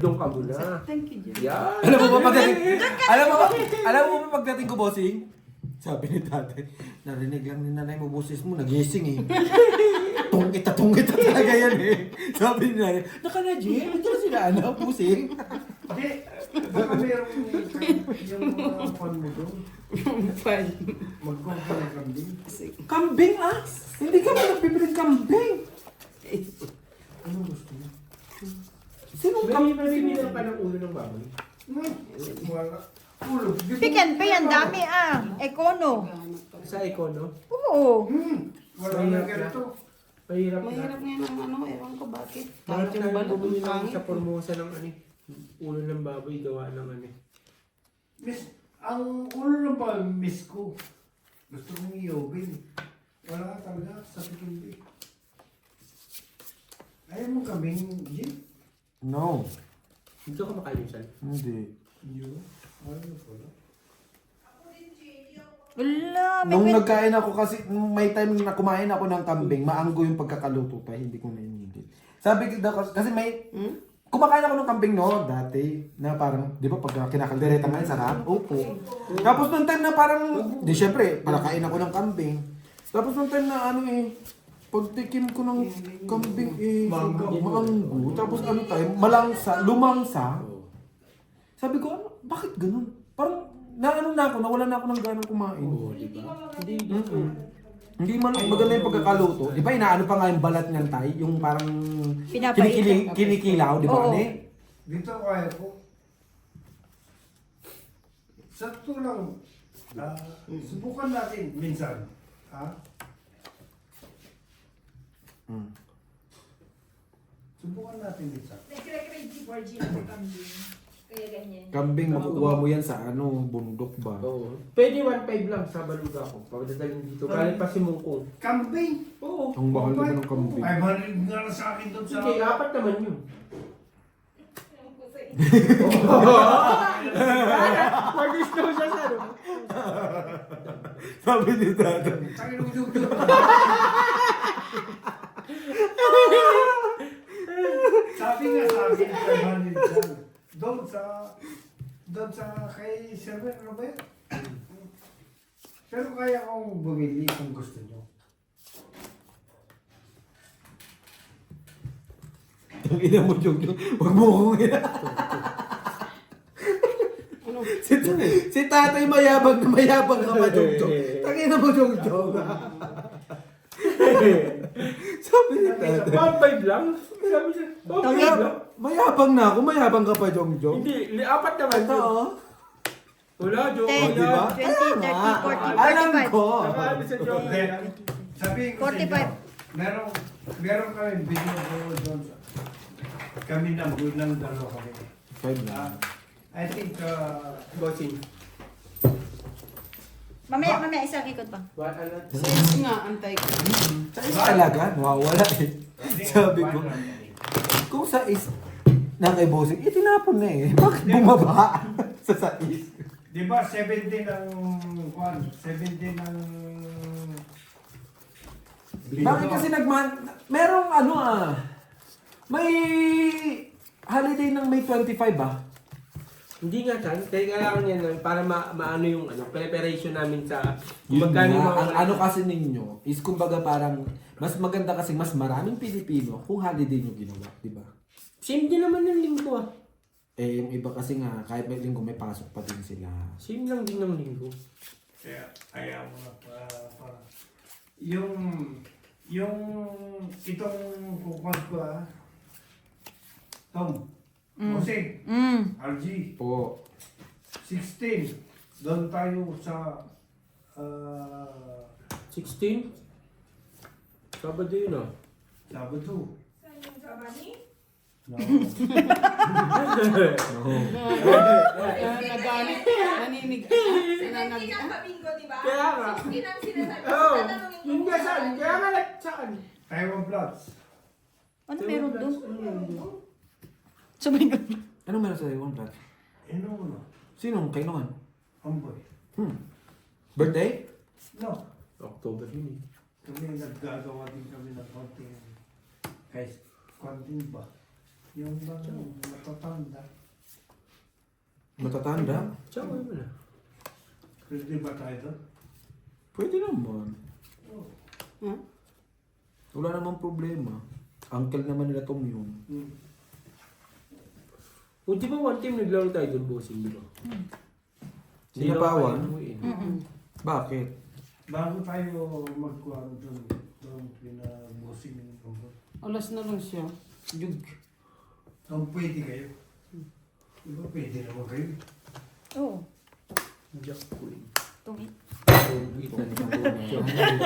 Doon ka muna. Thank you, Jim. Yan. Alam mo ba pagdating ko, bossing? Sabi ni tatay, narinig lang ni nanay mo boses mo, nagising eh. Tungkita talaga yan eh. Sabi ni nanay, naka na Jim, ito na sila ano, bossing. Hindi, baka meron yung mga fan mo doon. Fun. Magkuha ng kambing. Kambing ah! Hindi ka ba nagpipilit kambing? Ano gusto mo? Sinong May kambing? bibigyan pa ng ulo ng baboy. Wala. Ulo. Pikan pa yan, dami ah. Ekono. Sa Econo. Oo. Wala na ganito. Mahirap na. Mahirap nga ng ano, ewan ko bakit. Bakit Bakit yung tayo balot bumili ng lang pangit? sa Formosa ng ano, ulo ng baboy gawa ng ano. Miss, ang ulo lang ba miss ko? Gusto kong iyobin. Wala ka talaga sa tikindi. Ayaw mo kambing, Jim? No, Dito ka makalimutan. hindi. Iyo. Ano pala? Wala, may Nung pwede. nagkain ako kasi, nung may time na kumain ako ng kambing, maanggo yung pagkakaluto pa, hindi ko na inigit. Sabi ko, kasi may, kumakain ako ng kambing no, dati, na parang, di ba, pag kinakaldereta nga, sarap, opo. Tapos nung time na parang, di syempre, palakain ako ng kambing. Tapos nung time na ano eh, pagtikim ko ng kambing eh, maanggo. Tapos ano tayo, malangsa, lumangsa. Sabi ko, ano, bakit ganun? Parang, naano na ako, nawala na ako ng ganang kumain. Oo, di ba? Hindi dito. Hindi man maganda yung pagkakaluto. Di ba inaano pa nga yung balat niyan tay? Yung parang Pinapaitan. kinikilaw, di ba? Oo. Ano Dito kaya ko. Sa tulang, subukan natin minsan. Ha? Subukan natin minsan. Nagre-crazy for Gina sa kambing. Kaya ganyan. Kambing, makukuha mo yan sa ano, bundok ba? Oo. Pwede 1.5 lang sa baluga ko. Pagdadalhin dito. Galing pa si Mungkong. Kambing! Oo. Ang mahal naman ng kambing. Ay, marig nga na sa akin doon sa... Sige, apat naman yun. Ewan ko sa inyo. Mag-gusto siya sa ano. Sabi ni Dada. Sakin mo doon. Sabi nga sa akin, 500 dyan. Doon sa kay Sir Robert. Pero kaya kong bumili kung gusto nyo. Ang ina mo, Jog. Huwag mo kong ina. si tatay mayabang na mayabang ka pa, Jog. Tangina mo, Jog. Sabi ni tatay. 1.5 lang? Sabi siya, 1.5 lang? Mayabang na ako, mayabang ka pa, Jog. Hindi, apat naman Ito, yun. oh. Wala, joke. 10, diba? 20, 30, 40, Alam 45. ko. Nakaano sa joke. Sabihin ko sa inyo, 45. meron kami video doon sa... Kami ng dalawa kami. 5 na. I think, Bossing. Mamaya, isang ikot pa. What, ano? Yes nga, antay ko. Sa is talaga, nawawala eh. Sabi ko, kung sa is na kay bossing, itinapon na eh. Bakit bumaba sa sais? di ba 17 ang kwan? 17 ang... Bakit kasi merong ano may holiday ng May 25 ah. Hindi nga, Chan. Kaya kailangan yan lang para maano yung ano, preparation namin sa Yun magkano nga, yung ang ano kasi ninyo is kumbaga parang mas maganda kasi mas maraming Pilipino kung holiday nyo ginawa, di ba? Same din naman ng linggo ah. Eh, yung iba kasi nga, kahit may linggo may pasok pa din sila. Same lang din ng linggo. Kaya mo na para... Yung itong kukwan ko Tom, Jose, RG, Po. 16. Doon tayo sa 16? Sabado yun ah. Sabado. Saan yung sa Bani? No. Nagalit, naninig. Hindi ka kabingo, di ba? Kaya nga. 16 ang sinasabi. Oo. Tatanungin Yun ko nga kung saan? Kaya nga saan? Taiwan Bloods. Ano meron doon? ano. Sabi ko. Anong meron sa Taiwan, Brad? Ano? Sinong kailangan? Amboy. Birthday? No. October yun eh. Kami naggagawa din kami ng konting kahit konting ba? Yung bang matatanda. Matatanda? Tsaka mo na. Pwede ba tayo doon? Pwede naman. Ha? Wala namang problema. Uncle naman nila Tom yun. O di ba one time naglaro tayo doon, bossing, di ba? Sinapawan? Mm-mm. Bakit? Bago tayo magkuhan doon pinabosing ng kumpot. Alas na lang siya. Jug. Kung pwede kayo. Diba pwede naman kayo? Oo. Jack Queen. Tungit.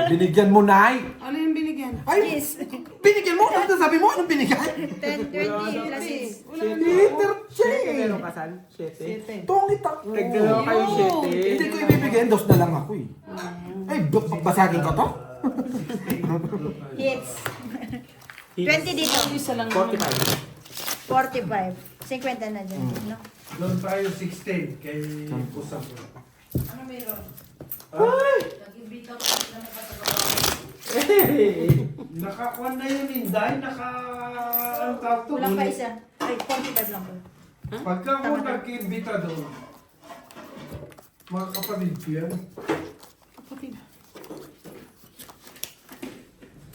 Binigyan mo, Nay! Ano yung binigyan? Ay! Yes. Binigyan mo? Ano sabi mo? Anong binigyan? 10:30 plus 6. Wala Shete. na. Liter Shete, J! meron ka, San? Shete. Sete. Tungit ako. Nagdalawa kayo, Shete. Hindi ko ibibigyan, dos na lang ako eh. Ay, basagin ko to? Hits. 20 dito. Isa lang naman. 45. 45. 50 na dyan. No? Doon tayo 16 kay Kusang ko. Ano meron? Ay! Nag-imbita ko na nakatagawa. Nakakuan na yun, Inday. Ang tawag to? Kulang pa isa. Ay, 45 lang po. Pagka mo Tama na. nag-imbita doon, mga kapatid ko yan. Kapatid.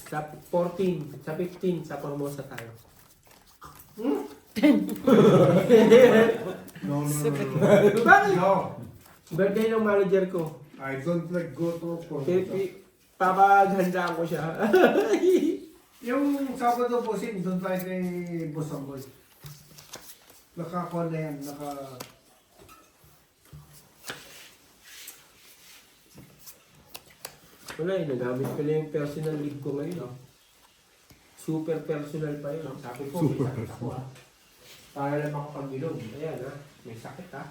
Sa 14, sa 15, sa Formosa tayo. No, no, no, no. Bakit? No, Birthday ng manager ko. I don't like go to Formosa. Papaghandaan ko siya. Yung Sabado bossing, doon tayo kay Boss Amboy. Nakakuha na yan, Wala eh, nagamit ko lang yung personal league ko ngayon. Oh. Super personal pa yun. Sabi ko, may sakit ako ah. Para lang makapag-ilog. Ayan ah, may sakit ah.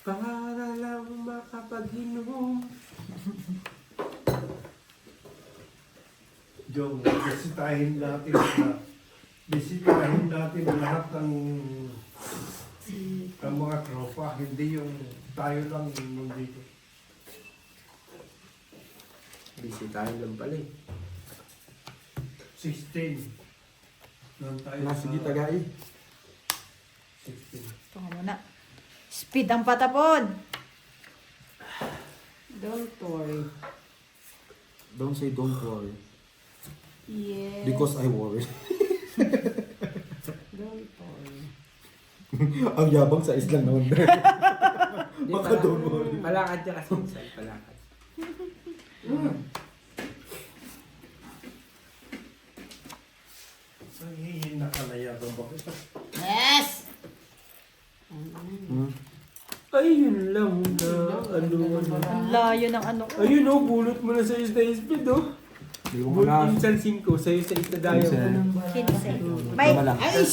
Para lang makapag-inom. Jong, bisitahin natin lahat ng mga tropa, hindi yung tayo lang yung nandito. Busy tayo lang pala eh. 16. Doon tayo Sige, tagai. 16. Ito nga muna. Speed ang patapon. Don't worry. Don't say don't worry. Yes. Because I worry. Don't worry. Ang yabang sa islang naman. Baka don't worry. Palakad niya kasi minsan, palakad. Ay, nakalaya doon ba kita? Yes! Ayun lang na, ano. Ang layo ng ano ko. Ayun oh, bulot mo na sa isda speed oh. Hindi ko wala. Minsan 5, sa'yo sa isda dayo. 15. Bye. Tama lang. Ay!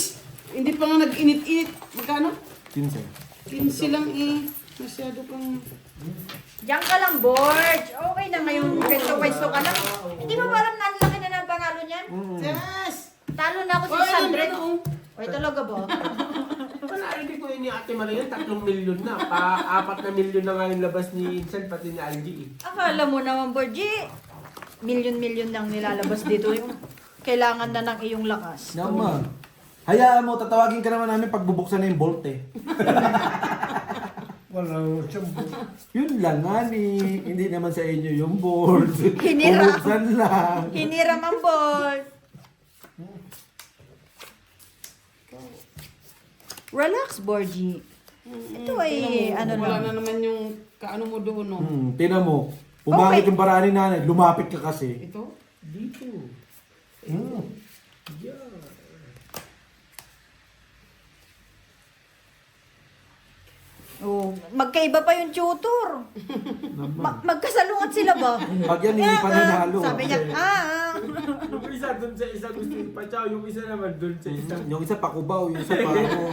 Hindi pa nga nag-init-init. Magkano? 15. 15 lang eh. Masyado kang... Diyan ka lang, Borge. Okay na ngayon. Pwesto ka lang. Hindi mo ba alam na ang laki na ng panalo niyan? Yes! Talo na ako Oh, sa alam 100. mo. Oy, talaga ba? Wala, hindi ko yun ni Ate Maria, 3 milyon na. Pa-4 na milyon na nga yung labas ni Insan, pati ni Algie eh. Akala mo naman, Borge. Milyon-milyon nang nilalabas dito. Yung kailangan na ng iyong lakas. Naman. Hayaan mo, tatawagin ka naman namin pag bubuksan na yung bolt eh. Wala siyang Yun lang nga ni. Hindi naman sa inyo yung bolt. Hinira. Bubuksan lang. Hiniram ang ball. Relax, Borgie. Ito ay, ano Wala lang. na naman yung kaano mo doon, no? Tina mo. Pumangit Okay. yung paraan ni nanay. Lumapit ka kasi. Ito? Dito. Yeah. Oh, magkaiba pa yung tutor. Magkasalungat sila ba? Pag yan, hindi pa nanalo. Sabi niya, Yung isa dun sa isa gusto yung pachaw, yung isa naman dun sa isa. Yung isa pakubaw, yung isa pa ano.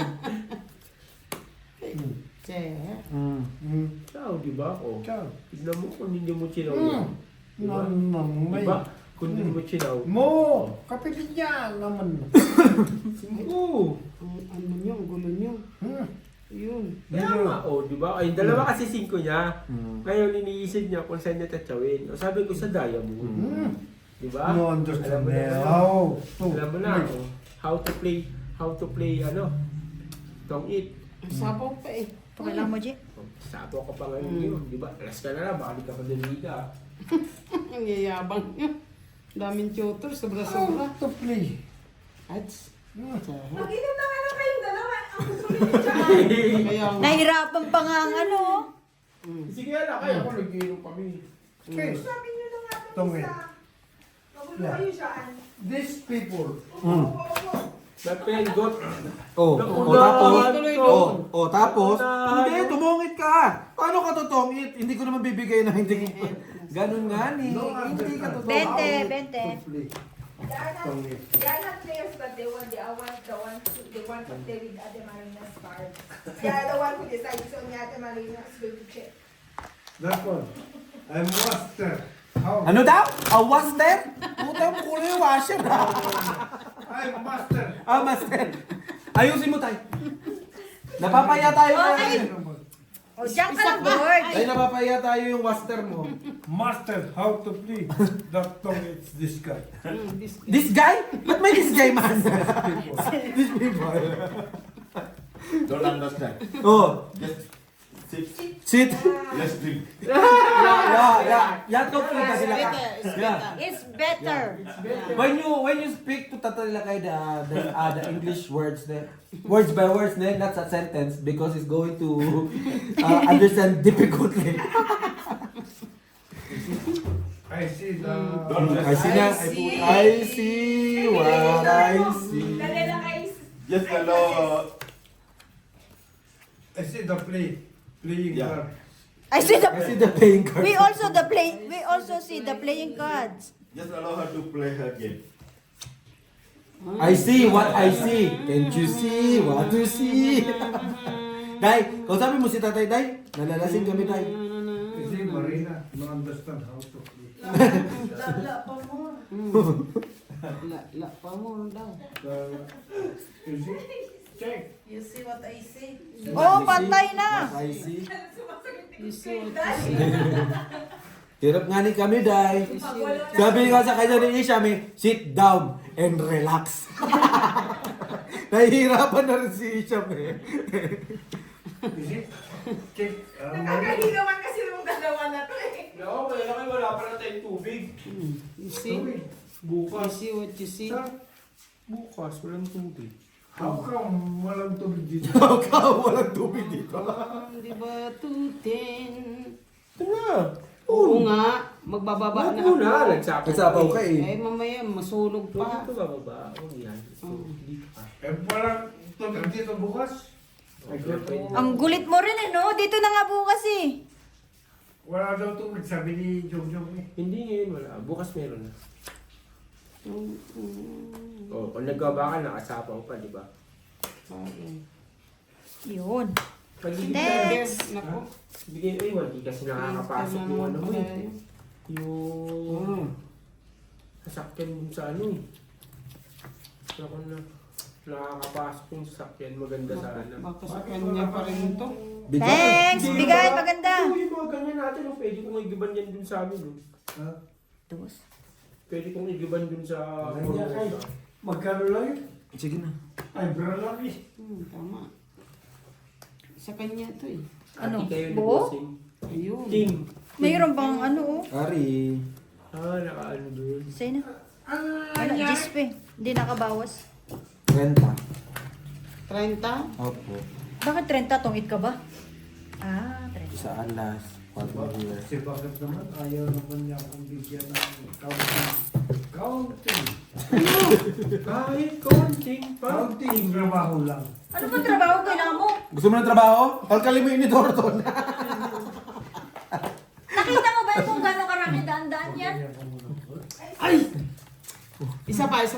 Che. Ciao, di ba? O, Ciao. tignan mo kung hindi mo chinaw. Di ba? May. Di ba? Kung hindi mo chinaw. Mo! Kapitin niya naman. Oo. Ang ano nyo, ang gulo nyo. Yun. Kaya nga, o, di ba? Ay, dalawa kasi 5 niya. Mm. Ngayon, iniisip niya kung saan niya tatawin. O, sabi ko sa Diamond. Di ba? No Alam understand mo na, now. alam mo na, oh, how to play, tong it. Sabaw pa eh. Pakailangan mo, G. Oh, sapo ka pa ngayon yun, di ba? Alas ka na lang, balik ka pa din liga. Ang yayabang niya. Daming tutor, How sobra-sobra. to play? Ats. Mag-inom na nga lang kayong dalawa. Ang gusto niyo dyan. Kaya nga. Nahirapan pa nga ang ano. Sige na, kaya ako nag-inom kami. Okay. Sabi niyo na nga Tong itong it. isa. Magulo kayo dyan. These people. My friend got... Oh, Tuloy doon. tapos, hindi, tumungit ka. Paano ka tutungit? Hindi ko naman bibigay na hindi ko. Ganun nga ni. Hindi ka tutungit. 20. They are not players, but they want to play with Ate Marina's card. They are the one who decides on Ate Marina's going to check. That one. I'm master. How? Ano daw? A waster? Puta mo kulo yung washer ha. I'm master. Ah, master. Ayusin mo tayo. Napapaya tayo. Okay. O, diyan ka lang, George. Ay, napapaya tayo yung waster mo. Master, how to play. That tongue is this guy. This guy? Ba't may this guy man? These people. Don't understand. Oh, Just sit. sit. Let's drink. Yeah, talk to ka sila ka. Yeah. It's better. When you speak to Tatalakay the English words words by words not a sentence because it's going to understand difficultly. I see the... I see na. I see what I see. Dali lang kayo. Just allow. I see the playing Yeah. card. I see I see the playing card. We also see the playing cards. Just allow her to play her game. I see what I see. Can't you see what you see? Day, kausapin mo si Tatay Day. Nalalasing kami, Day. I see Marina. No understand how to play. Lala pa mo. La pa mo daw. You see? Check. You see what I say? Oh, patay na. I see. You see what you see. Hirap nga ni kami, Day. Sabi nga sa kanya ni Isha, sit down and relax. Nahihirapan na rin si Isha, You see? Check. Nakakahinawan kasi yung dalawa na to eh. No, wala pa na tayong tubig. You see? You Bukas. see what you see? Bukas, walang tubig. How come walang tubig dito? Walang tubig dito. Di ba tutin? Ito na. Oo nga, magbababa na Huwag mo ako. na, nagsapaw. Nagsapaw ka eh. Eh mamaya masulog Huwag pa. ito bababa. Huwag yan. Dito ka. Eh, walang tubig dito bukas? Ang gulit mo rin eh, no? Dito na nga bukas eh. Wala daw tubig, sabi ni Jongjong eh. Hindi ngayon wala. Bukas meron na. Oh, kung nagbaba ka, nakasapaw pa, di ba? Yun. Paligid Next. Nako. Bigay, ay, hindi kasi nakakapasok yung ano mo eh. Yung sasakyan mo sa ano eh. Ako na, nakakapasok yung sasakyan, maganda sana. Baka sa kanya pa rin ito. Thanks! Bigay, maganda. Oo, yung mga ganyan natin, oh, pwede kong igiban yan dun sa amin. Oh. Ha? Dos. Pwede kong igiban dun sa... Ganyan ay. Magkano lang yun? Sige na. Ay, bro lang eh. Tama. Sa kanya ito eh. Ano? Ati kayo Buo? nag-bossing. Ayun. Ting. Mayroon bang ano oh? Ari. Ah, nakaano dun. Sa'yo na. Wala, Gispe. Hindi nakabawas. 30. 30? Opo. Bakit 30? Tungit ka ba? Ah, 30. Sa alas. Pag-year. Kasi bakit naman ayaw naman niya akong bigyan ng counting. Counting. Kahit konting Counting trabaho lang. Ano ba trabaho kailangan mo? Gusto mo ng trabaho? Kalkalin mo yun ni Dorton. Nakita mo ba yung kung gano'ng karami daan-daan yan? Ay! Isa pa. Isa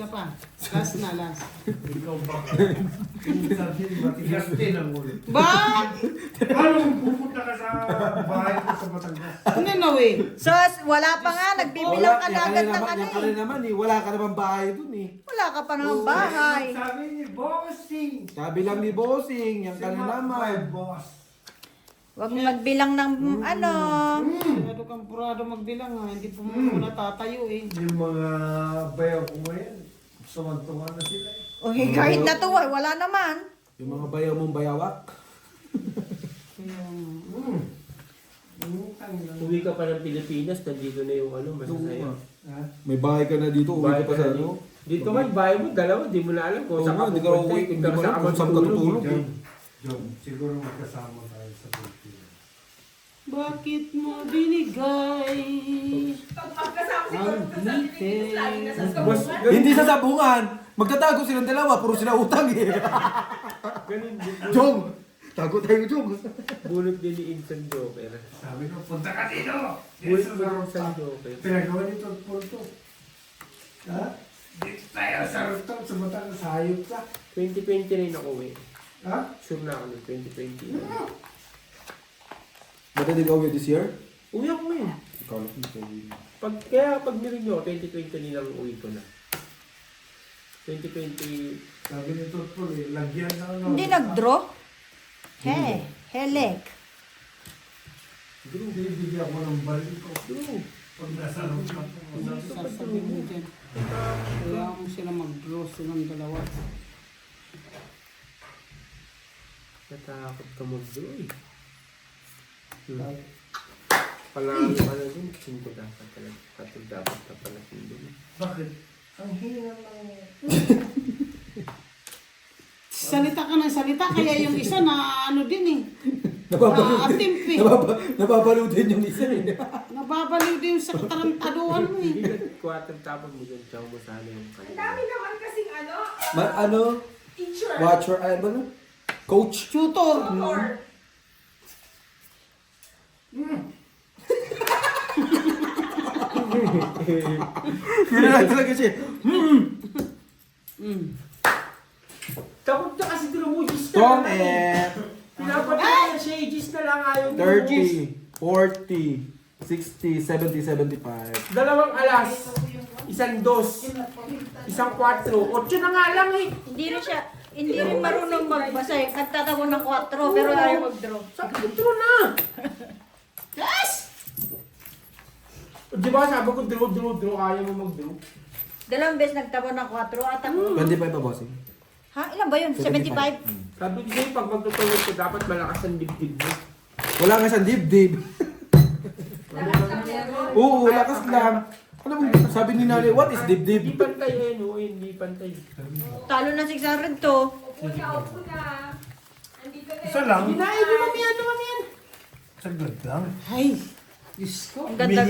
pa. Last na, last. Ikaw ba? Sabi, matigas din ang ulo. Ba? Paano kung pupunta ka sa bahay ko sa Batangas? Ano na eh? So, wala pa nga. Nagbibilang ka na agad ng ano Yan ka rin naman eh. Wala ka naman bahay dun eh. Wala ka pa naman bahay. Sabi ni Bossing. Sabi lang ni Bossing, yan Si ka na my naman. boss. Huwag magbilang ng ano. Masyado kang purado magbilang ha. Hindi po mo natatayo eh. Yung mga bayaw ko ngayon, sumantungan na sila. Okay, kahit natuwa, wala naman. Yung mga bayaw mong bayawak. Kaya, Uwi ka pa ng Pilipinas, nandito na yung ano, masasaya. Ha? May bahay ka na dito, uwi ka pa sa ano. Dito nga, yung bahay mo, dalawa, di mo na alam kung Oo saan nga, ka di ka pupunta, uwi, kung hindi mo saan alam kung saan ka tutulog. John, John, siguro magkasama tayo sa Pilipinas. bakit mo binigay Pag magkasama siguro ang ito sa Pilipinas, lagi na sa Mas, sabungan. Hindi sa sabungan. Magtatago silang dalawa, puro sila utang eh. ganun din. Jong! Tago tayo, Jong. Bunot din ni Instant Joker. Sabi ko, punta ka dito! Bunot Dito din ni sa Instant Joker. pinagawa nito at Porto. Ha? Dito tayo sa rooftop, sa Batangas, hayop ka. 2020 rin ako eh. Ha? Sure na ako ng 2020. Ba't hindi ka uwi this year? Uwi ako ngayon. Ikaw lang dito. Kaya pag nirin nyo, 2020 nilang uwi ko na. 2020, Sabi nito at Porto, lagyan na ano. Hindi nag-draw? He, helek. Bibigyan ko ng baril ko. Drew. Pag nasa rooftop. sasabihin mo dyan. Kaya mo sila mag-draw silang dalawa. Natakot ka mag-draw eh. Palalo ka na dun, 5 dapat talaga. 4 dapat na pala dun. Bakit? Ang hina ng... Salita ka ng salita, kaya yung isa na ano din eh. Atimp eh. Nababalo din yung isa eh. Nababaliw din sa katarantaduhan mo eh. Hindi ka 4 tapon mo dun, tsaka mo sana yung Ang kanina. dami naman kasing ano, Ano? teacher. Watcher, ano? Coach. Tutor. Tutor. Yun na talaga siya. Takot ka kasi dun mo, Gis na Strong lang. eh. Pinapatay na siya, Gis na lang ayaw mo. 30, 40, 60, 70, 75. Dalawang alas. Isang 2. Isang 4. 8 na nga lang eh. Hindi rin marunong magbasa eh. Nagtatawa ng 4 pero ayaw mag-draw. Sabi ko, draw na. Yes! Di ba sabi ko, draw, ayaw mo mag-draw. Dalawang beses nagtawa ng 4 at ako. 25 pa, bossing. Ha? Ilan ba yun? 75? Sabi ko sa'yo, pag magtutulog ko, dapat malakas ang dibdib mo. Wala nga siyang dibdib. Oo, lakas lang. Alam mo, sabi ni nanay, what is Hindi dibdib? pantay eh, no? Hindi pantay. Talo na 600 to. Upo na. Andito na Isa lang. Hindi na, hindi mamiyan, mamiyan. Sagad lang. Ay, Diyos ko. Ang ganda.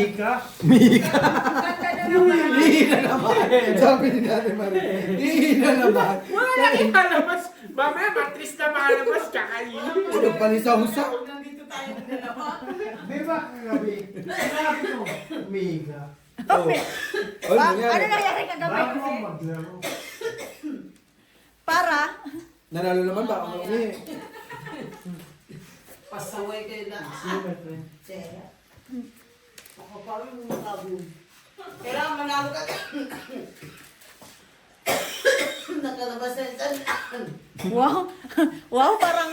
Mihi ka. Ang ganda na naman. Hihina naman. Sabi ni nanay Marie, hihina naman. Wala lang ilalabas. Mamaya, matris na makalabas, kakainin. Ano palisaw-saw? Nandito tayo ng dalawa. Di ba kagabi? Sabi ko, mihi ka. Oh. Ano Ano nangyari? nangyari kagabi? Bago ka maglaro. Para? Nanalo naman ba? Ano eh? Pasaway kayo na. Ako pa rin yung makabog. Kailangan manalo ka. Nakalabas na isa. Wow. Wow, parang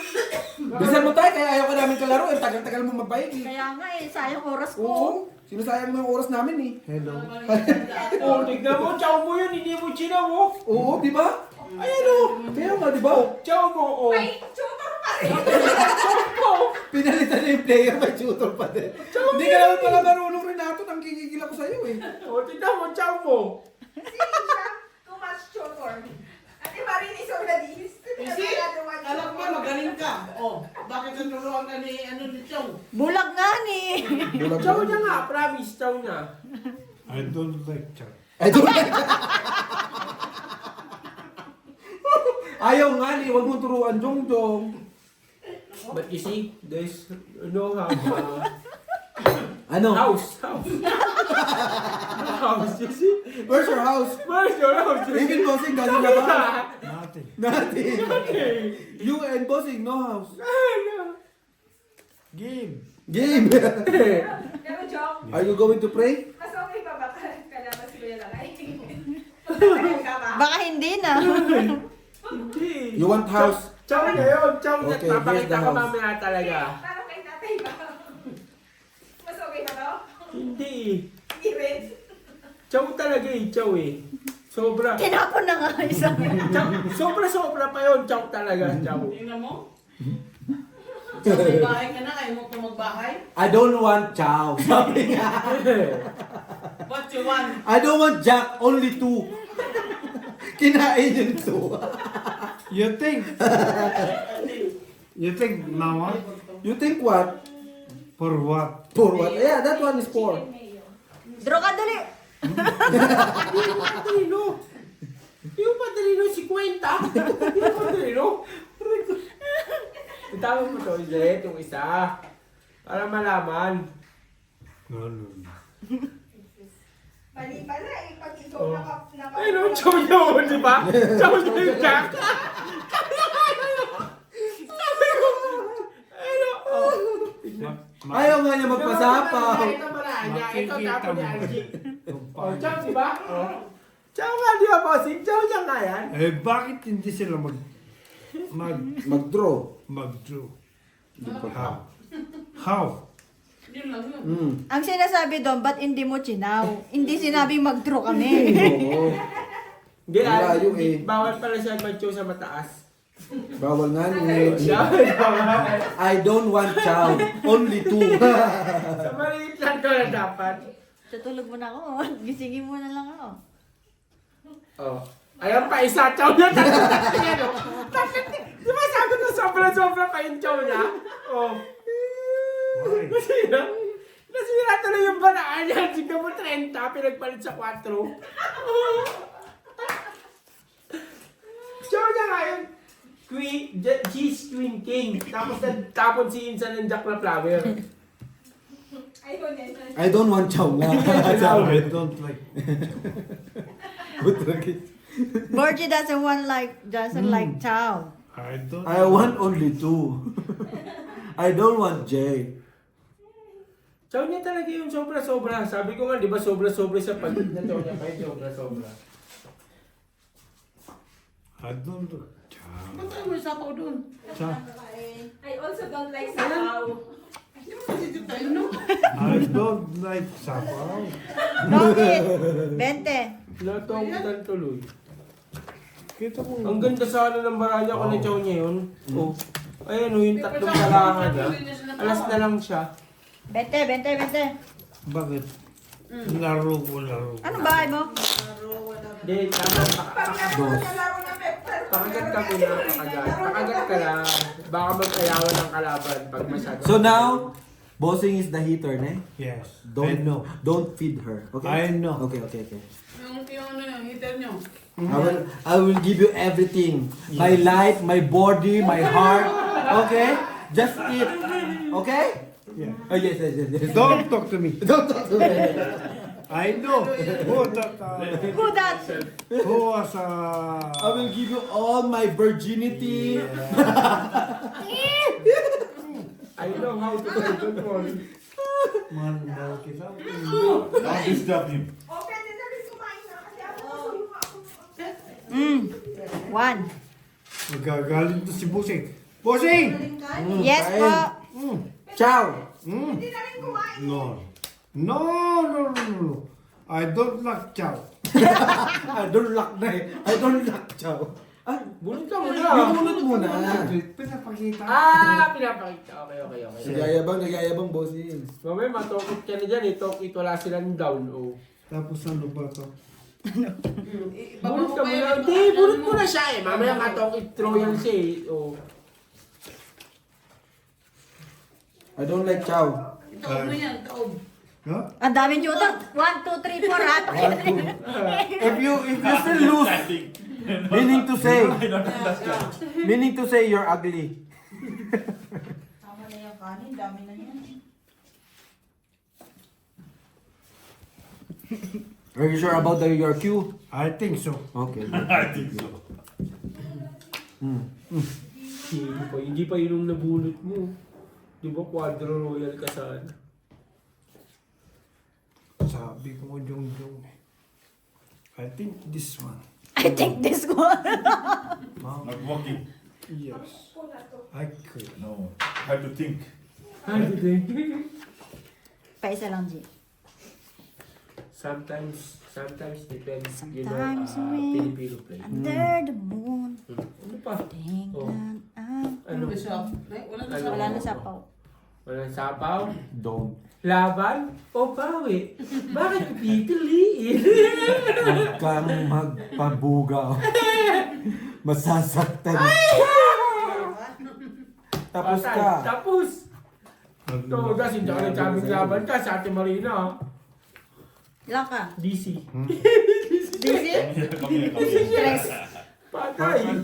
Bisan mo tayo, kaya ayaw ka namin kalaro. Eh, tagal-tagal mo magbayad eh. kaya nga eh, sayang oras ko. Oo. Sinasayang mo yung oras namin eh. Hello. Oh, tignan mo, chow mo yun, hindi mo china mo. Oo, di ba? Ayan o. Kaya nga, di ba? Chow mo, oh. Ay, tutor pa rin. Pinalitan na yung player, may tutor pa din. Hindi ka naman pala marunong Renato, nang gigigil ako sa'yo eh. Oh, tignan mo, chow mo. Sino siya? Too much tutor. Ate Marin is already used to Kasi, alam mo, magaling ka. Oh, bakit naturuan ka ni, ni Chong? Bulag nga ni. Bulag Chow na. niya nga, promise, chow niya. I don't like chat. Ayaw nga ni, huwag mo turuan, Jong. But you see, there's no Ano? house. House, you see? Where's your house? Where's your house? Even Bossing doesn't have a house. Nothing. Nothing. Okay. You and Bossing, no house. Game. Game. Pero joke, Are you going to pray? mas okay pa ba kalabas ko yung lalaki? Matagal ka ba? Baka hindi na. Hindi. You want house? Chow niya yun, chow niya. Okay, here's Papakita the ko house. mamaya talaga. Parang kay tatay. Hindi eh. Irin. Chow talaga eh, chow eh. Sobra. Tinapon na nga isa. Sobra pa yun, chow talaga, chow. Tingnan mo. Sa may bahay ka na, ayaw mo pa magbahay? I don't want chow. Sabi niya. What you want? I don't want Jack, only 2. Kinain yung 2. You think? You think, Mama? You think what? For what? For what? Yeah, that one is for. Draw ka dali. Hindi mo padrino. Hindi mo padrino si Kwenta. Hindi mo padrino. Itawag mo to, Izet, yung isa. Para malaman. No. Mali pala eh, pag ikaw Oh. naka... Ay no, chow yun, di ba? Chow yun, Jack. Sabi ko, ano, oh. Ayaw nga niya magpasapaw. Ito pala, ito tapo ni Angie. Oh, Oh, chow, di ba? Oh. Chow nga, di ba, bossing? Chow niya nga yan. Eh, bakit hindi sila Mag-draw. mag-do? How? Yun lang yun. Ang sinasabi doon, ba't hindi mo chinaw? Hindi sinabing mag-draw kami. Oo. Hindi, Ang layo eh. bawal pala siya mag-chow sa mataas. Bawal nga ni. Siya, I don't want chow, only 2. sa maliit lang ko na dapat. Tutulog mo na ako. Gisingin mo na lang ako. Oh. Ayan pa, isa chow na talaga. Ayan, oh. Di ba sabi ko sobra pa yung chow niya? Oh. Why? Nasira tuloy yung banaan niya. Sige mo 30, pinagpalit sa 4. Chow niya nga yun. G's Queen King. Tapos nagtapon si Insan ng Jack na flower. Ayun eh. I don't want chow nga. I don't like. Borgie doesn't like chow. I don't. I want only 2. I don't want J. Chow niya talaga yung sobra-sobra. Sabi ko nga, di ba sobra-sobra sa pagod na chow niya. Kahit sobra-sobra. I don't. Ba't tayo may sapaw doon? I also don't like sabaw. Hindi mo kasi tayo, no? I don't like sabaw. Bakit? 20. Natawag tuloy. Kita mo. Ang ganda sana ng baranya ko na chow niya yun. Oh. Ayan o, yung tatlong kalahan na. Alas na lang siya. 20. Bakit? Laro ko. Ano bahay mo? Hindi, tama. Pag nalaro na pepper. Pakagat ka muna, pakagat. Pakagat ka lang. Baka mag-ayawan ng kalaban pag masyado. So now, bossing is the hitter, ne? Yes. I Don't know. Don't feed her. Okay? I know. Okay. Yung hitter nyo. I will give you everything. My life, my body, my heart. Okay? Just eat. Okay? Yeah. Oh, yes. Don't talk to me. Don't talk to me. I know. Who that? Who that? Who was I will give you all my virginity. I know how to play. Don't worry. Man daw kita. Don't disturb him. O, pwede na rin kumain na. Kasi ako nasuyo ako. 1. Magagalit to si Busing. Busing! Yes kain. po. Ciao. Hindi na rin kumain. No. I don't like chow. I don't like na eh. I don't like chow. Ah, Bunot ka yung muna. unod muna. Pinapakita. Pinapakita. Okay. Nagyayabang bossing. Mamaya matokit ka na dyan eh. Tokit wala silang down. Oh. Tapos ano ba to? Bunot ka muna. Hindi, bunot mo na siya eh. Mamaya matokit throw yan siya eh. Oh. I don't like chow. Taob mo yan, taob. Huh? Ang daming juta. 1, 2, 3, 4 ha. If you still lose, meaning to say you're ugly. Tama na yung kanin. Dami na yan. Are you sure about your cue? I think so. Okay. I think so. Hindi pa yun ang nabunot mo. Di ba quadro royal ka sana? Sabi ko yung I think this one. I think this one. Not working. Yes. I could. No. Have to think. Pa isa lang, G. Sometimes depends, you know, Sometimes we- Filipino play. Under the moon, Ano pa? tingnan ang... Ano? Wala siya. Wala na siya. Wala na sapaw. Walang sapaw? Don't. Laban o bawi? Bakit pipiliin? Huwag kang magpabuga. Masasaktan. Tapos Patay. ka. Tapos! Ito, kasi hindi ka nagsabing laban ka sa Ate Marina. Ilan ka? DC. Busy? Stress. Patay! 65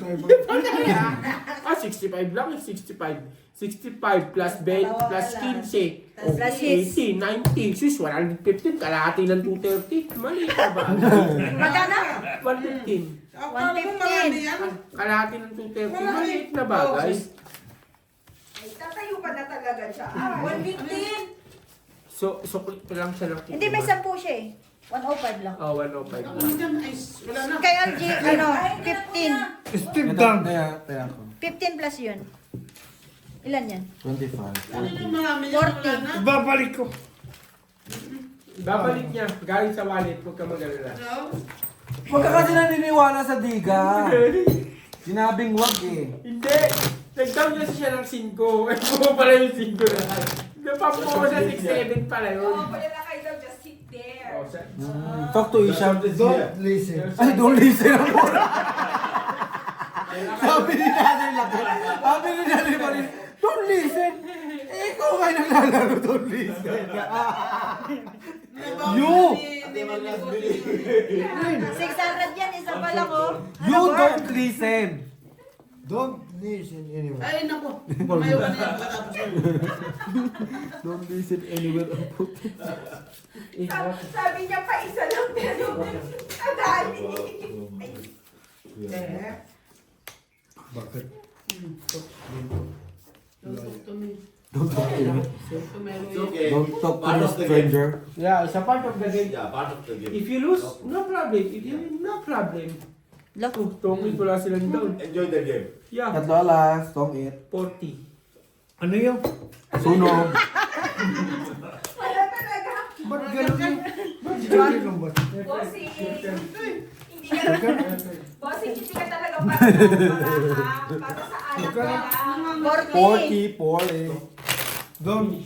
lang, 65. 65 plus 20 plus 15. Plus 80, 90. Sus, 115. Kalahati ng 230. Mali ka ba? Magkano? 115. Akala mo marami yan. Kalahati ng 230. Maliit na bagay. Ay, tatayo pa na talaga siya. 115. So, suklit pa lang siya ng Hindi, may 10 siya eh. 105 lang. Oh, 105 Ako lang. dyan, ay, wala na. Kay LG, ano, 15. Steve Ito, Dang. kaya ako. 15 plus yun. Ilan yan? 25. Ano yung marami yan? Wala na. Babalik ko. Babalik niya. Galing sa wallet. Huwag ka mag-alala. No? Huwag ka kasi naniniwala sa diga. Sinabing wag eh. Hindi. Nag-down niya siya ng 5. Ay, po pala yung 5 na. Napapo ko sa 6-7 pala yun. Oh, pala na kayo daw, just sit there. Oh, Talk to Isha. Don't listen. Ay, don't listen ako. Sabi ni Nanay Laki. Sabi ni Nanay Marin, don't listen. Eh, ikaw kayo naglalaro, don't listen. You! 600 yan, isa pa lang oh. You don't listen. Don't listen anymore. Ay, naku. Mayo ka na yan pagkatapos yun. Don't listen anywhere. Sabi niya pa isa lang, pero kadali. Bakit? Don't talk to me. Don't talk to me. Okay. Don't talk to Part a of the game. stranger. Yeah, it's a part of the game. Yeah, part of the game. If you lose, no problem. If you win, no problem. Lako. Tungkol ko lang silang down. Enjoy the game. Yeah, Tatlo alas, tong it. 40. Ano yun? Sunog. Wala talaga. Ba't ganun? Ba't ganun ba? Bossing. Hindi ka, bossing, hindi ka talaga para sa anak ka lang. 40. 40. Don't.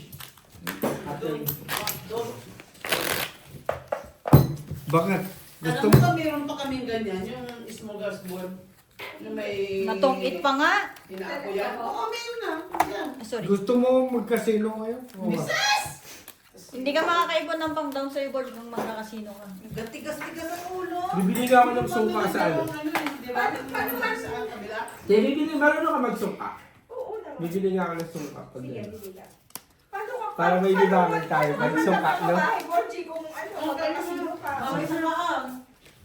Bakit? Gusto Alam mo? mo ba, meron pa kaming ganyan, yung smorgasbord. Yung may... Natungit pa nga. Inaako yan. Oo, meron na. Yan. Ah, sorry. Gusto mo magkasino ngayon? Oo. Hindi ka makakaipon ng pang down sa board kung magkakasino ka. Gatigas-tigas ang ulo. Bibili ka ako ng sungka sa ano. Di ba? Sa kabila. Kaya bibili, marunong ka magsungka. Oo naman. Bibili nga ako ng sungka. Pag Sige, yan. bili ka. Paano ka? Para may libangan tayo. Magsungka, no? Bahay, Borgie, kung ano, magkakasino ka. Bawal sa maang.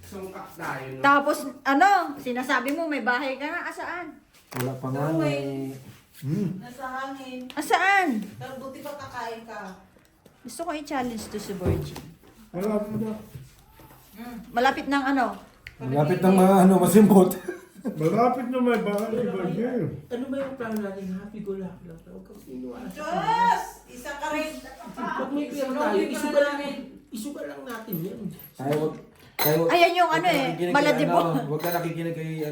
Sungka tayo, no? Tapos, ano, sinasabi mo may bahay ka na. Asaan? Wala pa nga eh. Nasa hangin. Asaan? Pero buti pa kakain ka. Gusto ko i-challenge to si Borgie. Wala pa na. Malapit ng ano? Malapit ng mga ano, masimbot. Malapit na may bahay si Bagay. Ano ba yung plano natin? Happy go luck lang. Huwag kang sinuwala. Diyos! Isa ka rin. Pag may pera tayo, isugal lang natin yan. Tayo, Ayan yung ano eh, nakikinig kay maladibo. Huwag ka nakikinig kay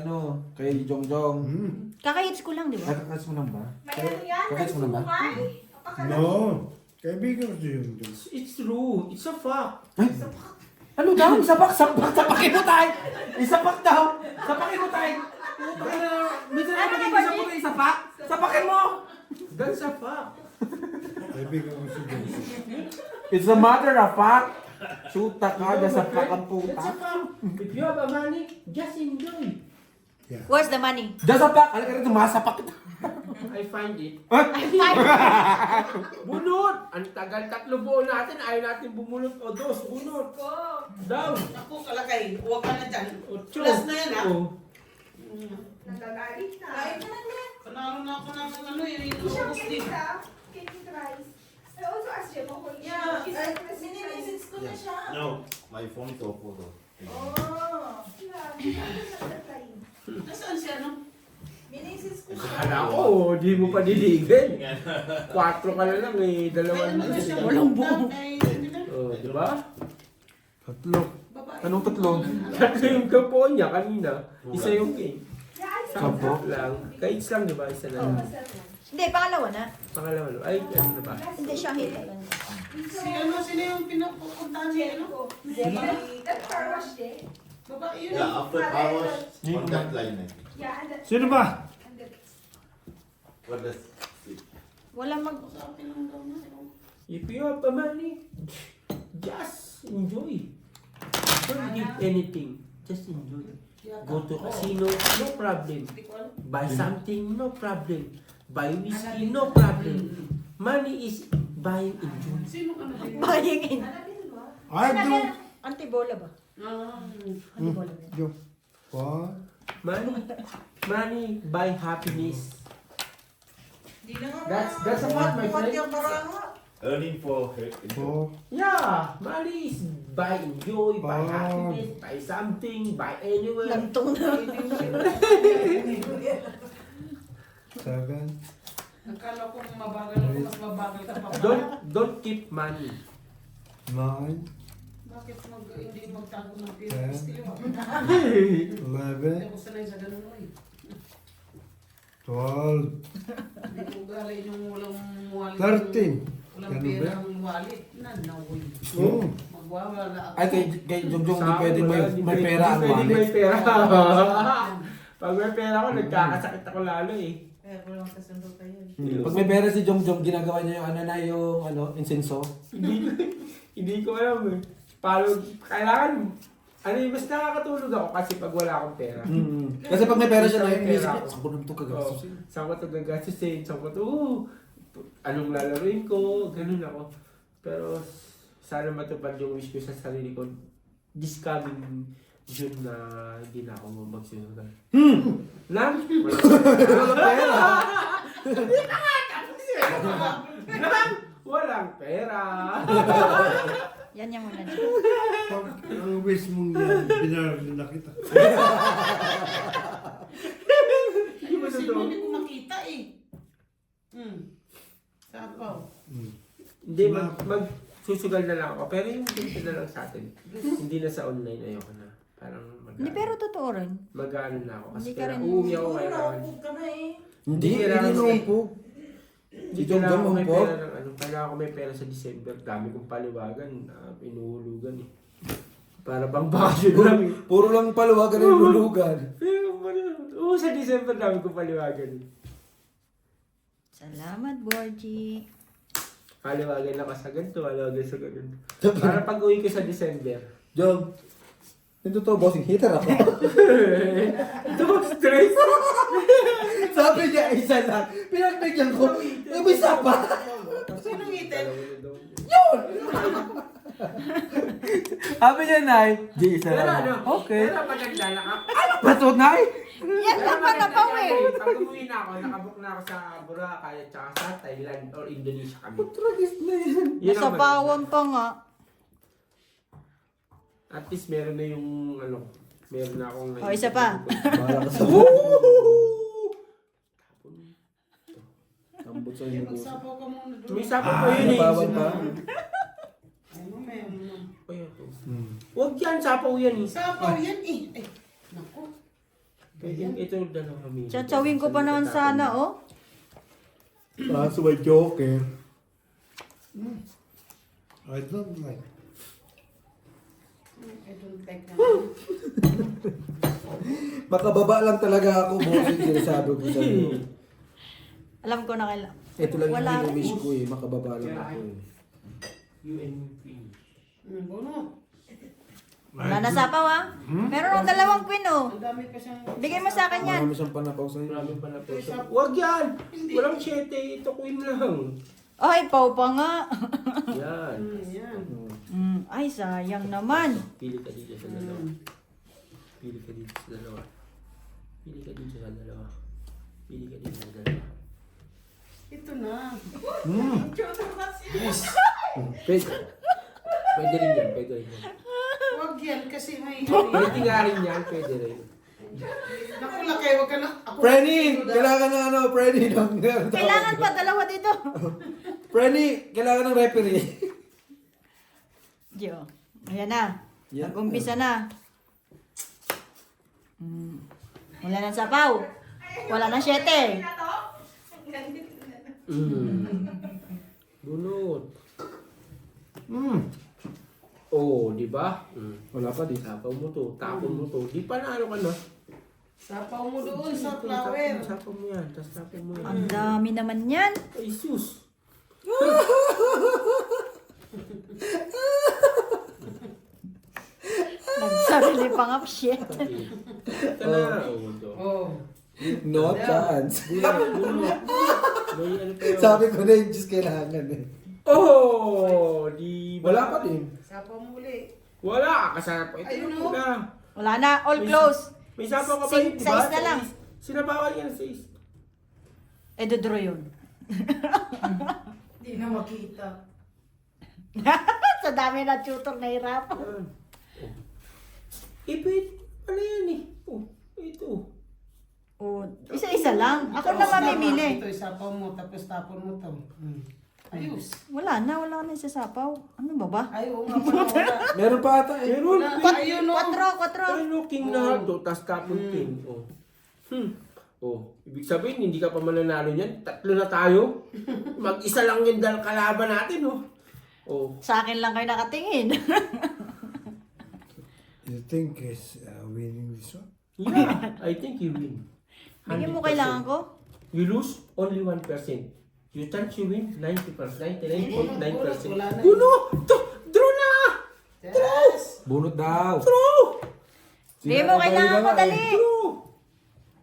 kay Jongjong. Kakahits ko lang, di ba? Nakakats mo lang ba? May ano yan? Kakats mo lang ba? Nagsubukan? No. Kaibigan ko siya yung Diyos. It's true. It's a fact. Ay, ano daw? Sapakin mo tayo! Isapak daw! Sapakin mo tayo! Minsan na maging isapak na isapak? Sapakin mo! That's a fact. Kaibigan ko si Diyos. It's a matter of fact. Shoota ka, nasapak ang puta. That's a fact. If you have a money, just enjoy. Where's the money? Just a fact! Halika rito, masapak kita. I find it. Fine. Bunot! Ang tagal 3 buo natin, ayaw natin bumunot o 2. Bunot. Down. Ako, kalakay. Huwag ka na dyan. 8. Plus na yan, ah. Oh. Nagagalit na. Kain ka na yan. Panalo na ako ng ano eh. Siya, Inuubos din. can you try? I also asked him kung Yeah. she's interested. Mini-message ko na siya. No, my phone is off photo. Oh. Nasaan siya, no? Minisis ko siya. Kala ko, di mo pa diligin. 4 ka na lang eh, 2 Ay, ano na siya? na. Walang buo. Ay, hindi na. Oh, di ba? Tatlo. Babae. Anong tatlo? Tatlo yung kampo niya kanina. Isa yung king. Sampo? Lang. Kahit lang, di ba? Isa Oh. lang. Hindi, pangalawa na. Pangalawa. Ay, ano na ba? Hindi siya hit. Sino yung pinupuntahan niya, ano? That car wash day. Babae yun. Yeah, after car wash, on that line, I think. Yeah, and the, Sino ba? and the, What does Wala mag... Sabi lang daw na. If you have money, just enjoy. Don't give anything. Just enjoy. Go to casino, no problem. Hindi ko alam. Buy something, no problem. Buy whiskey, no problem. Money is buying enjoy. Sino ka na? Buying in. Ay, doon. Antibola ba? Ah. Antibola ba? Yo. What? Money buy happiness. Di na nga. That's a fact, my friend. earning for Oh. Yeah, money is buy enjoy, buy Oh. happiness, buy something, buy anywhere. Lantong na. 7. Nakala ko mabagal ako, mas mabagal ka pa. Don't keep money. 9. Bakit hindi magtago ng pera? Ten. Gusto yun. 11. Hindi ako sanay sa ganun eh. 12. Hindi ko galay yung walang wallet. 13. Walang Ganun pera ba? ang wallet. Nanawoy. Oh. Magwawala ako. Ay, kay Jongjong, di Sa pwede akin, may wala, di pera ang pwede may wallet. pera. Pag may pera ako, nagkakasakit ako lalo eh. Kaya ko lang kasundo kayo. Pag may pera si Jongjong, ginagawa niya yung insenso. Hindi ko alam eh. Kailangan, mas nakakatulog ako kasi pag wala akong pera. Kasi pag may pera siya na May yung pera isip ako. niya, saan ko naman ito Oh, kagastusin? saan ko ito gagastusin, saan ko ito, anong lalaroin ko, ganun ako. Pero sana matupad yung wish ko sa sarili ko this coming June na hindi na ako magsusugal. Lang? Walang pera. Hindi na nga, tapos yun. Lang? Walang pera. Yan yung muna dyan. Pag ang wish mong yan, pinaralan na kita. Hindi mo Kasi totoo. hindi ko makita eh. Sapaw. Hindi, magsusugal na lang ako. Pero yung dito na lang sa atin. Hindi na sa online, ayoko na. Parang Hindi, pero totoo rin. mag-ano na ako. Kasi Hindi ka rin- uuwi ako kailangan. Hindi, kailangan hindi ko- naumpog. Hindi Si Jongjong kailangan ko may umpog. pera ng ano. Kailangan ko may pera sa December. Dami kong paliwagan. Inuhulugan eh. Para bang bakasyon lang eh. Puro lang paluwagan ng lulugan. Oo, sa December dami kong paliwagan eh. Salamat, Borgie. Paliwagan ako sa ganito, paliwagan sa ganito. Para pag uwi ko sa December. Jong, yung totoo, bossing hitter ako. Ito bang stress? Sabi niya, isa lang. Pinagbigyan ko. May isa pa. Sino ngitin? Sabi niya, Nay, di isa Pero lang. ano, Okay. pero pag naglalakap, Ano ba to, Nay? Yan lang pa na pa eh. Pag umuwi na ako, nakabook na ako sa Boracay at saka sa Thailand or Indonesia kami. Tragis na yan. Yun Nasa ang pawang pa nga. At least meron na yung ano, meron na akong O, isa pa. Para ka sa... Tambot sa inyo. Magsapaw ka muna doon. May sapo pa yun eh. Bawal pa. Ay, mamaya mo. Kaya to. Huwag yan, sapaw yan eh. Sapaw yan eh. Ay, naku. Pwede ito yung dalawa kami. Chatsawin ko pa naman sana, oh. Kaso may joker. I don't like. I don't like na. Makababa lang talaga ako, bossing. Sinasabi ko sa inyo. Alam ko na kailan. Ito lang Wala yung rin. wish ko eh. Makababa lang ako eh. You and me. Bono. Wala na sapaw, ah. Meron akong dalawang queen, oh. Ang dami pa siyang... Bigay mo sa akin yan. Marami siyang panapaw sa inyo. Marami pa na po. Huwag yan! Walang 7, ito queen lang. Ay, pau pa nga. Yan. Yan. Ay, sayang naman. Pili ka dito sa dalawa. Pili ka dito sa dalawa. Pili ka dito sa dalawa. Pili ka dito sa dalawa. Ito na. Pwede. Pwede rin yan, pwede rin yan. Huwag yan kasi may... Pwede nga rin yan, pwede rin. Naku, lakay, huwag ka na. Ako, Frenny! Kailangan ng ano, Frenny. Kailangan pa dalawa dito. Frenny! Kailangan ng referee. Diyo. Ayan na. Nag-umpisa na. Wala nang sapaw. Wala nang 7. Bunot. Oh, di ba? Wala pa din. Tapon mo to, tapon mo to. Di pa na ano ka na. Sapaw mo doon sa flower. Tapon mo yan, tapos tapon mo yan. Ang dami naman yan. Ay, sus. Nagsarili pa nga, shit. Ito na. Oh, ito. Oh. No chance. May ano pa yun? Sabi ko na yung Diyos kailangan eh. Oh, di ba? Wala pa din. Sapaw mo uli. Wala, kasama. Ito Ayun, yung una. Wala na, all close. May sapaw ka pa Six- yun, di ba? size na lang. Sinabawan yan sa is. Eh, dodro yun. Hindi na makita. Sa dami na tutor na hirap. Yan. Oh. Ipit. Ano yan eh? Oh, ito. Oh, isa-isa lang. Ako na mamimili. Ito, isapaw mo, tapos tapon mo to. Ayos. Wala na isasapaw. Ano ba ba? Ay, oo nga pala, wala. Meron pa ata eh. Meron. Ayun, no. 4. Ano, king na to, tas tapon king. Oh. Oh, ibig sabihin, hindi ka pa mananalo niyan. 3 na tayo. Mag-isa lang yung kalaban natin, oh. Oh. Sa akin lang kayo nakatingin. You think is winning this one? Yeah, I think you win. Bigyan mo 100%. kailangan ko. You lose only 1%. You chance you win 90%, 99.9%. Wala na. Guno! Draw na! Yes. Bunot daw. Draw! Bigyan mo kailangan ko, dali. Draw!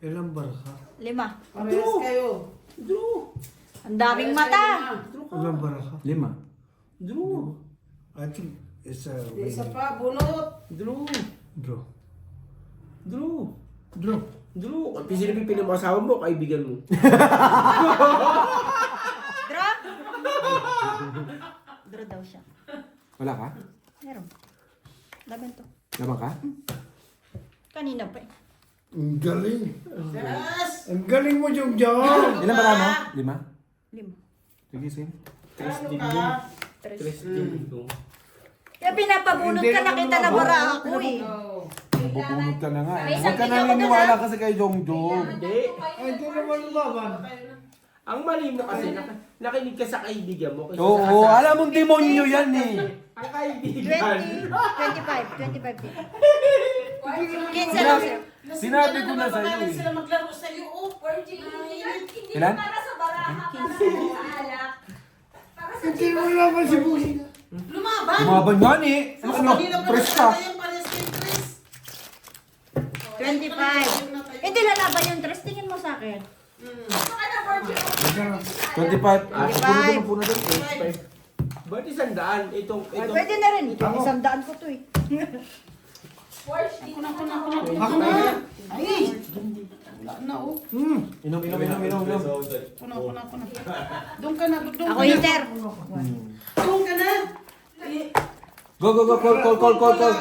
Ilang baraka? 5. Parehas kayo. Draw! Ang daming mata. Draw ka! Ilang baraka? 5. Draw! I think it's a Isa winning. pa, bunot. Draw! Draw. Draw! Draw. Draw! Ang pisilipin mo asawa mo, kaibigan mo. Draw? Draw daw siya. Wala ka? Meron. Laban to. Laban ka? Kanina pa eh. Ang galing. Yes. Ang galing mo, Jong Jong. Ilan ba ka no? 5? 5. Sige, same. Tres Ano din ka? yun. Tres din yun. Kaya pinapabunot ka, nakita na bara ako eh. Oh. Nabubunot ka na nga. May Huwag ka isang video ko naniniwala doon, kasi kay Jongjong. Hindi. Ay, di naman lumaban. Ang mali mo kasi, nakinig ka sa kaibigan mo. kaysa sa Oo, asawa. alam mong demonyo yan eh. Ang kaibigan. 25 din. 15 lang sir. Sinabi ko na sa'yo Baka eh. sila maglaro sa'yo. Oh, Virgin, hindi Ilan? para sa baraha, para sa alak. Para sa Hindi mo naman si Busi. lumaban. Lumaban yan eh. Ano, Kanina pa press ka. nagkatayan, parehas kayong press. 25. Hindi lalaban yung dress. Tingin mo sa akin. Ano ka na, Virgin? 25. Ah, Puno doon. Ba't 100? Itong, Ay, pwede na rin. Ito, 100 ko to eh. Virgin, Ako na. Ako na. Ay! Wala na, oh. Inom. Ako na. Doon ka na. Ako hitter. Doon ka na. Go. Call.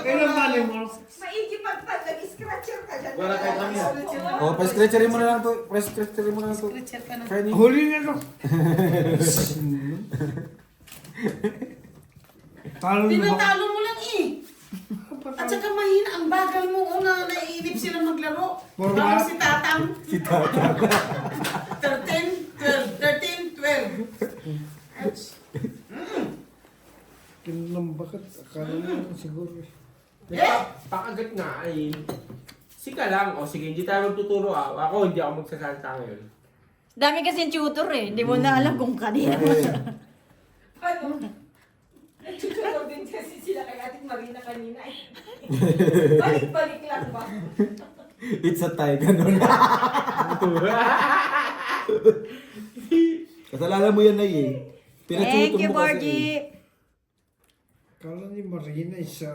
Ilang bali mo? maigi pagpad, nag-scratcher ka dyan. Wala kayo kami yan. Oh, pa-scratcherin mo na lang to. Pa-scratcherin mo na lang to. Richard ka na. Fanny. Huli na to. Talo na ba? Tinatalo mo lang eh. At saka mahina, ang bagal mo. Una, naiinip sila maglaro. Forma. Parang si Tatang. 13, 12. Kailan bakit? Akala mo siguro. Pakagat nga ay, sika lang. O sige, hindi tayo magtuturo ah. Ako, hindi ako magsasalita ngayon. Dami kasi tutor eh. Hindi mo na alam kung kanina. Ano? Nagtutulog din kasi sila kay Ate Marina kanina eh. Balik-balik lang ba? It's a tie, ganun. Kasalanan mo yan na eh. Thank you, mo kasi. Borgie. Kala ni Marina isa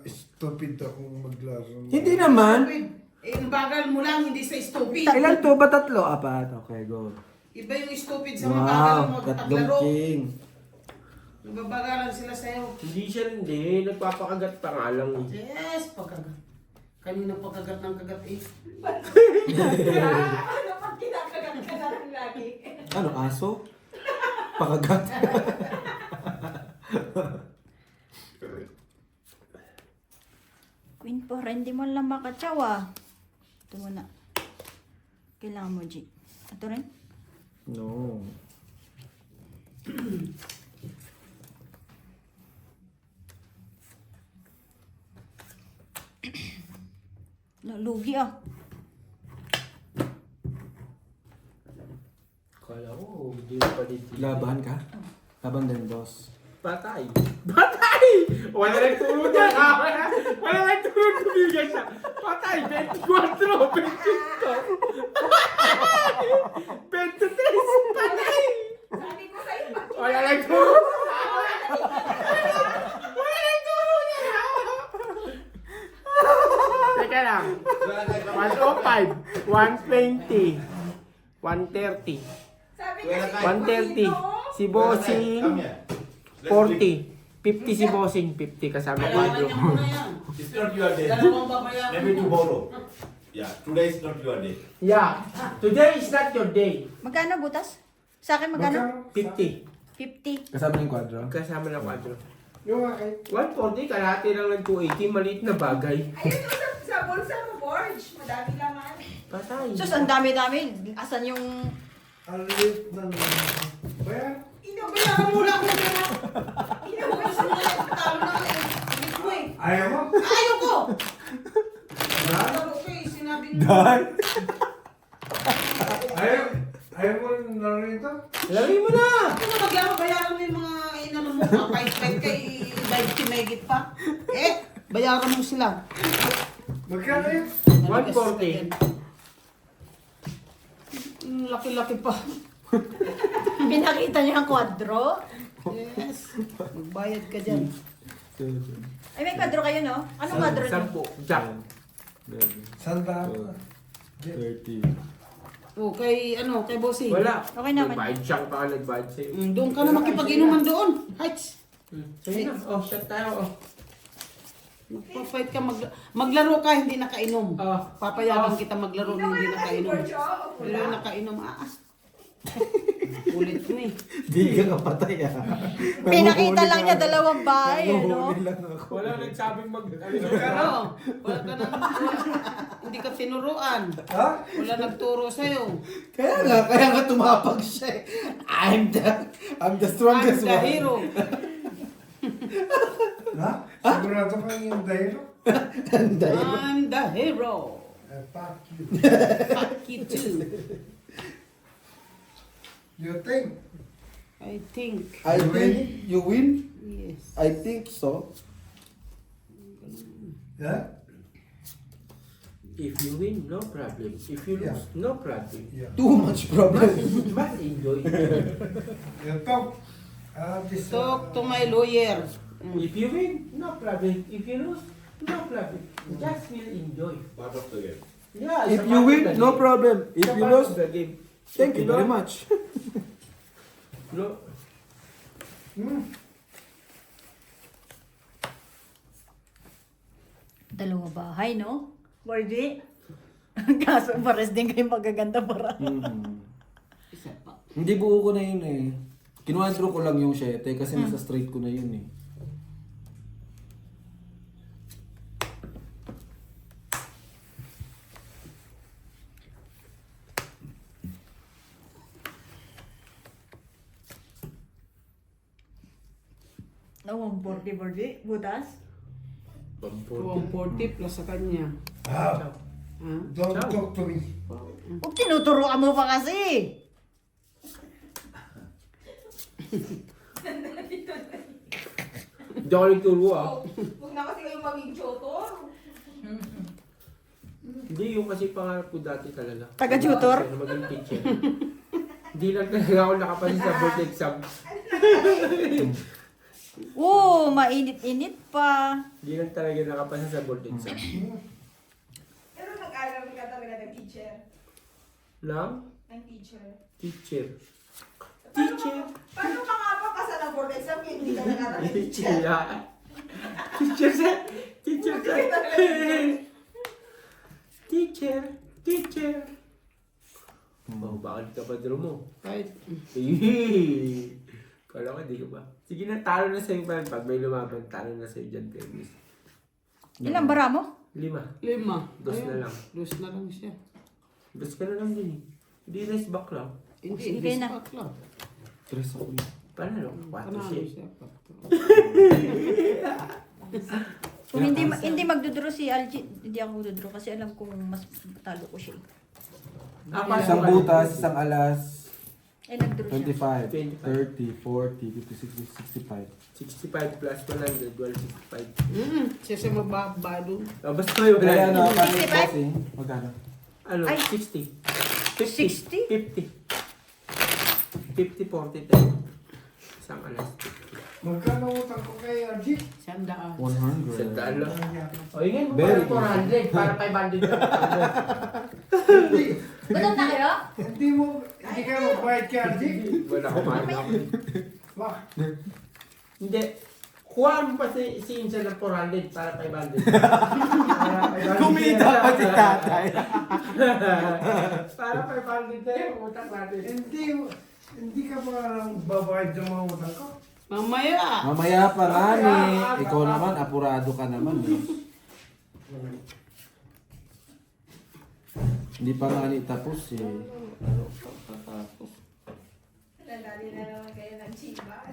stupid akong maglaro. Hindi naman. Eh, ang bagal mo lang, hindi sa stupid. Ilan to ba? 3? 4. Okay, go. Iba yung stupid sa mabagal mo Wow, tatlong magpaglaro. king. Nababagalan sila sa'yo. Hindi siya hindi. Nagpapakagat pa nga lang. Yes, pagkagat. Kanina pagkagat ng kagat eh. Ano pag kinakagat ka na lang lagi? Ano, aso? Pakagat. sobra, hindi mo lang makatsawa. Ito muna. Kailangan mo, G. Ito rin? No. Lugi ah. Kala ko, hindi pa dito. Laban ka? Laban din, boss. Patay. Patay! Wala nang tulog yan, ha? Wala nang tulog, tumigil siya. Patay, 24, 25. 23, patay! Sabi ko sa'yo, bakit? Wala nang tulog. Wala nang tulog yan, ha? Teka lang. 105, 120, 130, Sabi Wala kasi, kayo. 130. Si Bossing, Come here. Let's 40. 50 si Bossing, 50 kasama Bayaran Pedro. niya muna yan. drink. It's not your day. Dalawang babayaran Maybe mo. tomorrow. Yeah, today is not your day. Yeah, today is not your day. Magkano butas? Sa akin magkano? 50. 50. Kasama ng kwadro? Kasama na 4. Yung akin. 140, kalahati lang ng 280, maliit na bagay. Ayun yung sa bulsa mo, Borge. Madami laman. Patay. Sus, ang dami-dami. Asan yung... Ang liit ng... Bayan. Bayaran mo lang kung ano. Inubusan mo lang. Talo na kayo. Bilis mo eh. Ayaw mo? Ayaw ko! Dan? Laro ko eh. Sinabi niyo. Dan? Ayaw mo na rin ito? Lagay mo na! Ano maglaro, bayaran mo yung mga inano mo. Kapait-pait kay Daig Megit pa. Eh, bayaran mo sila. Magkano yun? 140. Laki-laki pa. Pinakita niyo ang kwadro? Yes. Magbayad ka dyan. Ay, may kwadro kayo, no? Anong kwadro niyo? 10. Jack. Sandaan. 30. O, kay Bossy. Wala. Okay naman. Nagbayad siya kung baka nagbayad sa'yo. Doon ka na makipag-inuman doon. Heights. Sa'yo na. Oh, shot tayo. Oh. Magpa-fight ka, maglaro ka, hindi nakainom. Papayagan kita maglaro na hindi nakainom. Borge, oh. Pero yung nakainom, ulit mo eh. Di ka kapatay ah. Pinakita lang niya dalawang bahay, no? Nanguhuli lang ako. Wala nagsabing mag... Pero, wala ka na, hindi ka tinuruan. Ha? Wala nagturo sa'yo. Kaya nga tumapag siya eh. I'm the strongest I'm the one. hero. Ha? Sigurado ka yung dahil? I'm the hero. Fuck you. Fuck you too. You think? I think. I think you win? Yes. I think so. Yeah? If you win, no problem. If you lose, no problem. Yeah. Too much problem. Mas enjoy. You talk. This, Talk to my lawyer. If you win, no problem. If you lose, no problem. Just will enjoy. Part of the game. Yeah, If it's a you part of win, the no game. problem. If It's a you part lose, of the game. thank If you very lose, much. No. Dalawa bahay, no? Wardy? Kaso pares din kayo magaganda para. Isa pa. Hindi buo ko na yun eh. Kinuadro ko lang yung 7 kasi nasa straight ko na yun eh. No, 140, Wardy? Butas? 240 plus sa kanya. Ah, Ha? don't talk to me. Huwag tinuturoan mo pa kasi. Hindi ako nagturo ah. Huwag na kasi kayong maging tutor. Hindi, yung kasi pangarap ko dati talaga. Taga-tutor? Na maging teacher. Hindi lang talaga ako nakapasa sa board exam. Oo, mainit-init pa. Hindi lang talaga nakapasa sa board exam. Pero nag-aral ka talaga ng teacher. Lang? Ng teacher. Teacher. Teacher? Paano ka nga papasa ng board exam kung hindi ka nag-aral ng teacher? Teacher. Teacher sa... Teacher sa... Teacher. Teacher. Oh, bakit ka pa mo? Kahit, Kala ko, di ka ba? Sige na, talo na sa'yo pa. Pag may lumaban, talo na sa'yo dyan, Temis. Ilang bara mo? 5. Dos na lang. Dos na lang siya. Dos ka na lang din eh. Hindi rest back lang. Hindi, Sige hindi na. stock lang. Stress ako yun. Panalo? 4 Panalo siya. siya. Kung hindi magdudro si Algie, hindi ako dudro kasi alam kong mas talo ko siya. Isang butas, isang alas, Eh, nagdro siya. 25, 30, 40, 50, 60, 65. 65 plus 100, 165. Siya siya magbaba doon. Basta kayo Kaya ano, paano 65? yung bossing? Magkano? Ano? Ay. 60. 60? 50. 50, 40, 10. Isang alas. Magkano utang ko kay RG? 100. 100. Sandaan lang. O, ingin mo Very para 400, para 500 ka. Gutom na kayo? Hindi ka magbayad kay RG? Wala ko mahal ako. Bakit? Hindi. Kuha mo pa si Insa ng 400 para 500. Para 500 Kumita pa si tatay. Para 500 na yung utang natin. Hindi ka ba lang babayad ng mga utang ko? Mamaya. Mamaya pa nga ni. Ikaw naman, apurado ka naman eh. Hindi pa nga ni tapos eh. Nadali na naman kayo ng chibas.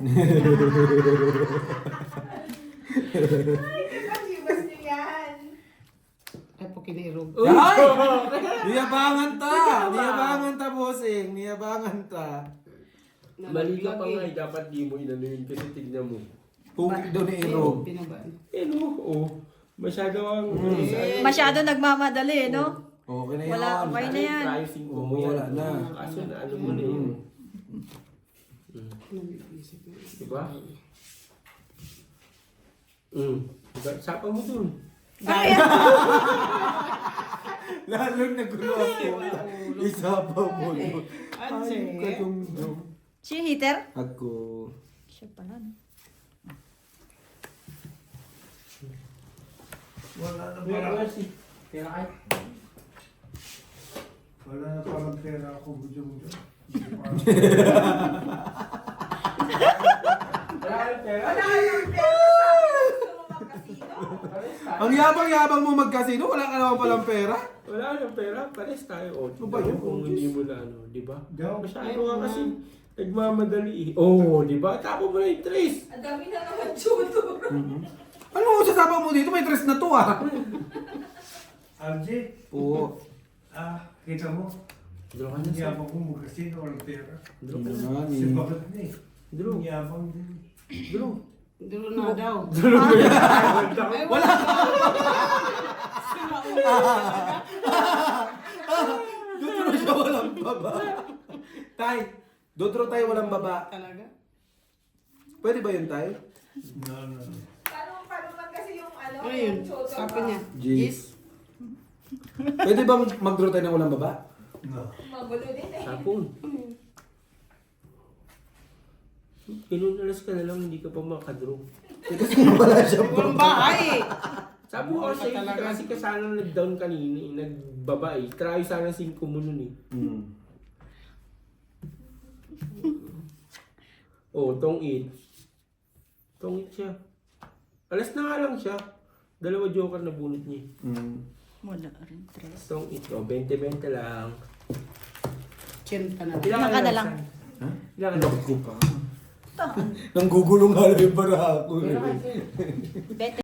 Ay, kapag chibas niyo yan. Ay, po kinirog. Ay! Niyabangan ta! Niyabangan ta, bossing! Niyabangan ta. Mali ka pa nga eh. Dapat di mo inano yun kasi tignan mo. Tubig daw ni Irog. Pinabaan. Ano mo? Oh. Masyado ang... Masyado nagmamadali, no? Okay na yan. Wala, okay na yan. Tayo 5 mo Oo, yan. wala na. Kaso na ano mo na yun. Diba? Diba? Sapa mo dun. Lalong nagulo ako. Isa pa mo. Anse. Si heater? Ako. Siya pala, no? Wala na Wala pala. si... Kaya ay... Wala na palang pera ako, budyo-budyo. Wala kang pera? Wala kayong pera. Gusto mo magkasino? Pares tayo. Ang yabang-yabang mo magkasino, wala ka naman palang pera. Wala kang pera. Pares tayo. O, Ano ba yun? kung hindi mo na ano, di ba? Diyan. Masyado ka kasi nagmamadali eh. Oo, di ba? Tapo mo na yung trace. Ang dami na naman tutor. Ano mo sasama mo dito? May tres na to ah. RG, Oo. kita mo. Draw ka na Ang sa... yabang ko magkasino, walang pera. Draw Ano ka na. naman Si eh. bakit na eh. Draw. Ang yabang din. Draw. Duro na daw. Wala. Dutro siya walang baba. Tay, dutro tayo walang baba. Talaga? Pwede ba yun tayo? No. Paano man kasi yung ano, Ano yun? yung tutor Sabi ba? niya. Jeez. Pwede ba mag-draw tayo ng walang baba? No. Magulo din eh. Sapon. Kinunalas ka na lang, hindi ka pa makadraw. Kasi wala siya Walang bahay. Sabi ko Wala kasi, talaga. kasi kasana nag-down kanina eh, nagbaba eh. Try sana 5 mo nun eh. Oh, tong 8. Tong 8 siya. Alas na nga lang siya. 2 joker na bunot niya. Wala rin, tres. Tong 8, oh, 20-20 lang. Chin ka na lang. Ilan ka na lang? Ha? Ilan ka na lang? Ko pa. Nanggugulong nga lang yung para ako. Ilan ka na lang? Bete.